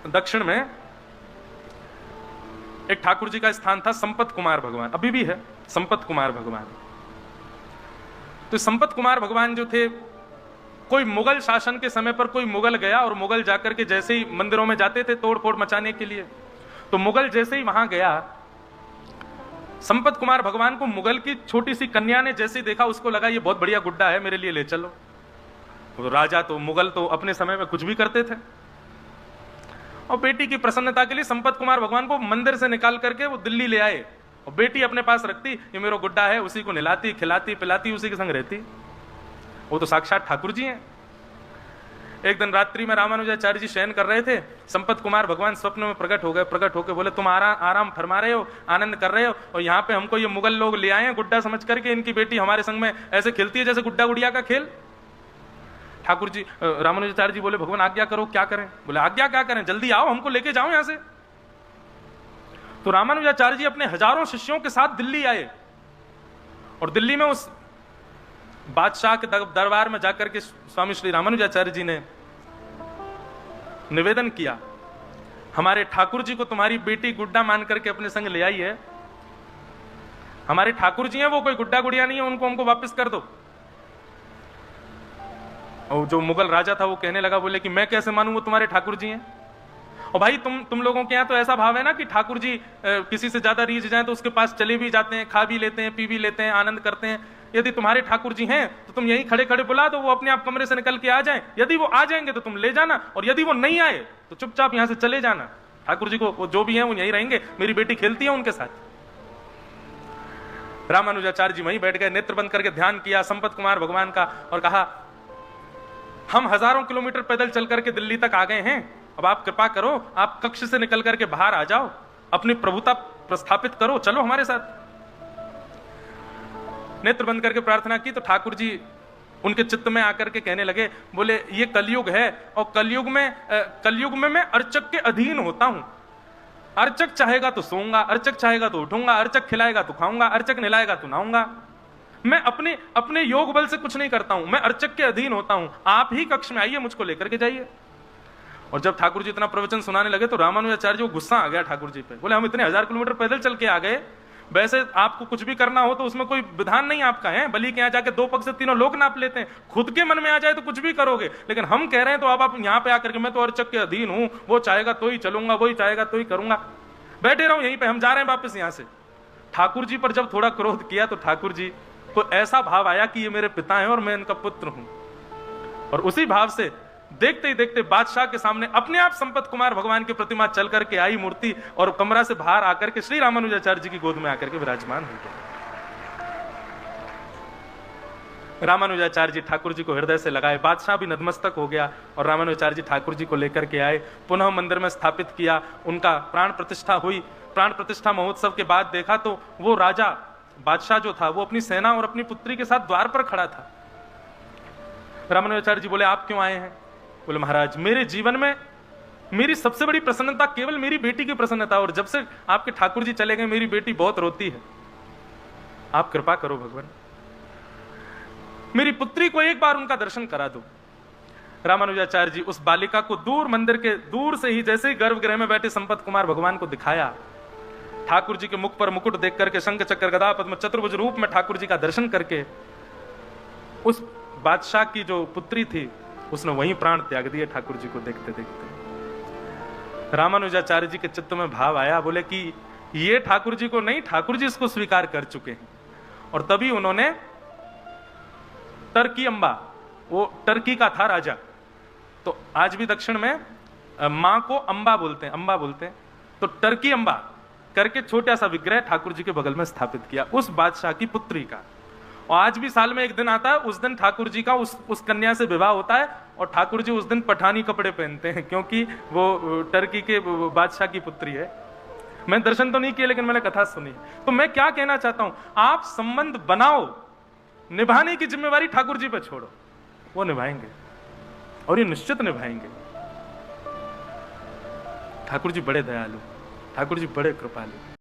दक्षिण में एक ठाकुर जी का स्थान था, संपत कुमार भगवान, अभी भी है संपत कुमार भगवान। तो संपत कुमार भगवान जो थे, कोई मुगल शासन के समय पर कोई मुगल गया और मुगल जाकर के जैसे ही मंदिरों में जाते थे तोड़ फोड़ मचाने के लिए, तो मुगल जैसे ही वहां गया, संपत कुमार भगवान को मुगल की छोटी सी कन्या ने जैसे ही देखा, उसको लगा ये बहुत बढ़िया गुड्डा है, मेरे लिए ले चलो। तो राजा तो मुगल तो अपने समय में कुछ भी करते थे, और बेटी की प्रसन्नता के लिए संपत कुमार भगवान को मंदिर से निकाल करके वो दिल्ली ले आए, और बेटी अपने पास रखती, ये मेरा गुड्डा है, उसी को नहलाती खिलाती पिलाती उसी के संग रहती। वो तो साक्षात ठाकुर जी हैं। एक दिन रात्रि में रामानुजाचार्य जी शयन कर रहे थे, संपत कुमार भगवान स्वप्न में प्रकट हो गए। प्रकट होकर बोले, तुम आराम फरमा रहे हो, आनंद कर रहे हो, और यहाँ पे हमको ये मुगल लोग ले आए हैं गुड्डा समझ करके, इनकी बेटी हमारे संग में ऐसे खेलती है जैसे गुड्डा गुड़िया का खेल। ठाकुर जी रामानुजाचार्य जी बोले, भगवान आज्ञा करो, क्या करें? बोले आज्ञा क्या करें, जल्दी आओ, हमको लेके जाओ यहां से। तो रामानुजाचार्य जी अपने हजारों शिष्यों के साथ दिल्ली आए, और दिल्ली में उस बादशाह के दरबार में जाकर के स्वामी श्री रामानुजाचार्य जी ने निवेदन किया, हमारे ठाकुर जी को तुम्हारी बेटी गुड्डा मान करके अपने संग ले आई है, हमारे ठाकुर जी हैं, वो कोई गुड्डा गुड़िया नहीं है, उनको हमको वापस कर दो। और जो मुगल राजा था वो कहने लगा, बोले कि मैं कैसे मानूं वो तुम्हारे ठाकुर जी हैं? और भाई तुम लोगों के यहाँ तो ऐसा भाव है ना कि ठाकुर जी किसी से ज्यादा रीझ जाए तो उसके पास चले भी जाते हैं, खा भी लेते हैं, पी भी लेते हैं, आनंद करते हैं। यदि तुम्हारे ठाकुर जी हैं तो तुम यहीं खड़े खड़े बुला दो, वो अपने आप कमरे से निकल के आ जाएं। यदि वो आ जाएंगे तो तुम ले जाना, और यदि वो नहीं आए तो चुपचाप यहां से चले जाना। ठाकुर जी को वो जो भी है वो यहीं रहेंगे, मेरी बेटी खेलती है उनके साथ। रामानुजाचार्य जी वहीं बैठ गए, नेत्र बंद करके ध्यान किया संपत कुमार भगवान का, और कहा, हम हजारों किलोमीटर पैदल चल करके दिल्ली तक आ गए हैं, अब आप कृपा करो, आप कक्ष से निकल करके बाहर आ जाओ, अपनी प्रभुता प्रस्थापित करो, चलो हमारे साथ। नेत्र बंद करके प्रार्थना की तो ठाकुर जी उनके चित्त में आकर के कहने लगे, बोले ये कलयुग है, और कलयुग में मैं अर्चक के अधीन होता हूं। अर्चक चाहेगा तो सोऊंगा, अर्चक चाहेगा तो उठूंगा, अर्चक खिलाएगा तो खाऊंगा, अर्चक नहलाएगा तो नहाऊंगा। मैं अपने योग बल से कुछ नहीं करता हूं, मैं अर्चक के अधीन होता हूं। आप ही कक्ष में आइए, मुझको लेकर के जाइए। और जब ठाकुर जी इतना प्रवचन सुनाने लगे तो रामानुजाचार्य जी को गुस्सा आ गया ठाकुर जी पे। बोले, हम इतने 1000 किलोमीटर पैदल चल के आ गए, वैसे आपको कुछ भी करना हो तो उसमें कोई विधान नहीं आपका है, बलि के यहाँ जाके 2 पग से 3 लोग नाप लेते हैं, खुद के मन में आ जाए तो कुछ भी करोगे, लेकिन हम कह रहे हैं तो आप यहाँ पे आकर के, मैं तो अर्चक के अधीन हूं, वो चाहेगा तो ही चलूंगा, वही चाहेगा तो ही करूंगा, बैठे रहो यहीं पे, हम जा रहे हैं वापस यहां से। ठाकुर जी पर जब थोड़ा क्रोध किया तो ठाकुर जी को ऐसा भाव आया कि ये मेरे पिता हैं और मैं इनका पुत्र हूं, और उसी भाव से देखते ही देखते बादशाह के सामने अपने आप संपत कुमार भगवान की प्रतिमा चल करके आई मूर्ति, और कमरा से बाहर आकर के श्री रामानुजाचार्य जी की गोद में आकर के विराजमान हो गया। रामानुजाचार्य जी ठाकुर जी को हृदय से लगाए, बादशाह भी नतमस्तक हो गया, और रामानुजाचार्य जी ठाकुर जी को लेकर के आए, पुनः मंदिर में स्थापित किया, उनका प्राण प्रतिष्ठा हुई। प्राण प्रतिष्ठा महोत्सव के बाद देखा तो वो राजा बादशाह जो था वो अपनी सेना और अपनी पुत्री के साथ द्वार पर खड़ा था। रामानुजाचार्य जी बोले, आप क्यों आए हैं? बोले, महाराज मेरे जीवन में मेरी सबसे बड़ी प्रसन्नता केवल मेरी बेटी की प्रसन्नता, और जब से आपके ठाकुर जी चले गए मेरी बेटी बहुत रोती है, आप कृपा करो भगवान, मेरी पुत्री को एक बार उनका दर्शन करा दो। रामानुजाचार्य जी उस बालिका को दूर मंदिर के दूर से ही, जैसे ही गर्भगृह में बैठे संपत कुमार भगवान को दिखाया, ठाकुर जी के मुख पर मुकुट देख करके, शंख चक्र गदा पद्म चतुर्भुज रूप में ठाकुर जी का दर्शन करके, उस बादशाह की जो पुत्री थी उसने वहीं प्राण त्याग दिए ठाकुर जी को देखते देखते। रामानुजाचार्य जी के चित्त में भाव आया, बोले कि ये ठाकुर जी को नहीं, ठाकुर जी इसको स्वीकार कर चुके हैं। और तभी उन्होंने टर्की अंबा, वो टर्की का था राजा, तो आज भी दक्षिण में मां को अंबा बोलते हैं, अंबा बोलते हैं, तो टर्की अंबा करके छोटा सा विग्रह ठाकुर जी के बगल में स्थापित किया उस बादशाह की पुत्री का। और आज भी साल में एक दिन आता है, उस दिन ठाकुर जी का उस कन्या से विवाह होता है, और ठाकुर जी उस दिन पठानी कपड़े पहनते हैं, क्योंकि वो टर्की के बादशाह की पुत्री है। मैं दर्शन तो नहीं किया लेकिन मैंने कथा सुनी। तो मैं क्या कहना चाहता हूं, आप संबंध बनाओ, निभाने की जिम्मेवारी ठाकुर जी पे छोड़ो, वो निभाएंगे, और ये निश्चित निभाएंगे। ठाकुर जी बड़े दयालु, ठाकुर जी बड़े कृपालु।